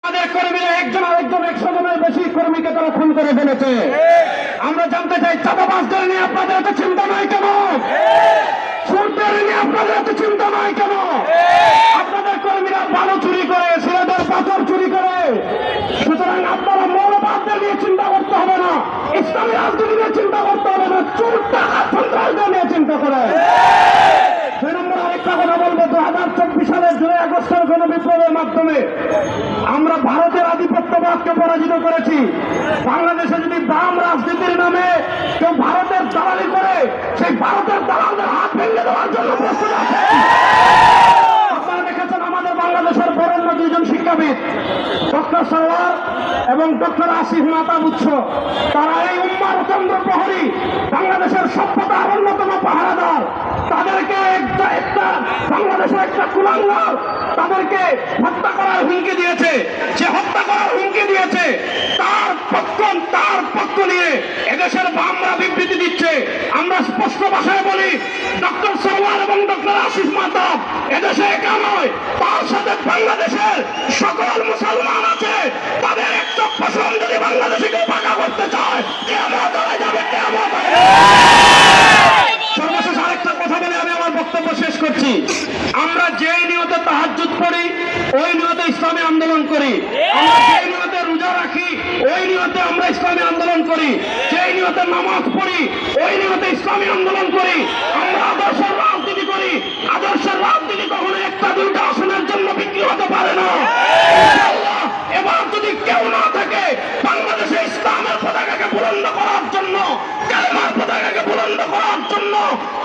আমাদের কর্মীরা একজন আরেকজন 100 জনের বেশি কর্মীকে তারা খুন করে ফেলেছে। আমরা জানতে চাই, চাঁদাবাজদের নিয়ে আপনাদের এত চিন্তা নাই কেন? সুরদের নিয়ে আপনাদের এত চিন্তা নাই কেন? আপনাদের কর্মীরা বালু চুরি করে, সিলেটের পাথর চুরি করে। সুতরাং আপনারা মৌলবাদদের নিয়ে চিন্তা করতে হবে না, ইসলামী রাজনীতি নিয়ে চিন্তা করতে হবে না, চোর টাকা সন্ত্রাসদের নিয়ে চিন্তা করে। দুই নম্বর আরেকটা কথা বলবো, 2024 সালের 2 আগস্টের গণবিপ্লবের মাধ্যমে আমরা ভারতের আধিপত্যবাদকে পরাজিত করেছি। বাংলাদেশে যদি বাম রাজনীতির নামে কেউ ভারতের দালালি করে, সেই ভারতের দালালদের হাত ভেঙে দেওয়ার জন্য প্রস্তুত আছে। আপনারা দেখেছেন আমাদের বাংলাদেশের বরেণ্য 2 জন শিক্ষাবিদ, ডক্টর সরওয়ার এবং ডক্টর আসিফ মাহতাবুচ্ছ, তারা এই উম্মার চন্দ্র প্রহরী, বাংলাদেশের সভ্যতার অন্যতম পাহারাদার। তাদেরকে বাংলাদেশের একটা কুলাঙ্গার তাদেরকে হত্যা করার হুমকি দিয়েছে। যে হত্যা করার হুমকি দিয়েছে তার পক্ষ নিয়ে এদেশের বামরা বিবৃতি দিচ্ছে। আমরা স্পষ্ট ভাষায় বলি, ডক্টর সরওয়ার এবং ডক্টর আসিফ মাহতাব এদেশে একা নয়, তার সাথে বাংলাদেশের সকল মুসলমান আছে। তাদের একটা পছন্দ যদি বাংলাদেশে কেউ পাকা করতে চায়, কিয়ামত হয়ে যাবে, কিয়ামত হয়ে যাবে। সর্বশেষ আরেকটা কথা বলে আমি আমার বক্তব্য শেষ করছি। আমরা যেই নিয়তে তাহাজ্জুদ পড়ি, ওই নিয়তে ইসলামী আন্দোলন করি। আমরা যেই নিয়তে রোজা রাখি, ওই নিয়তে আমরা ইসলামী আন্দোলন করি। যেই নিয়তে নামাজ পড়ি, ওই নিয়তে ইসলামী আন্দোলন করি। আমরা আদর্শের রাজনীতি করি। আদর্শের রাজনীতি কখনো 1-2 আসনের জন্য বিক্রি হতে পারে না। ইনশাআল্লাহ এবার যদি কেউ না থাকে বাংলাদেশে ইসলামের পতাকাকে বুলন্দ করার জন্য, কালেমার পতাকাকে বুলন্দ করার জন্য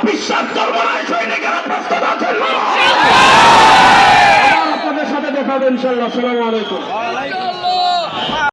বিশ্বাস চর্মনায় সৈনিকেরা প্রস্তুত আছেন। আপনাদের সাথে দেখা হবে ইনশাআল্লাহ। আসসালামু আলাইকুম।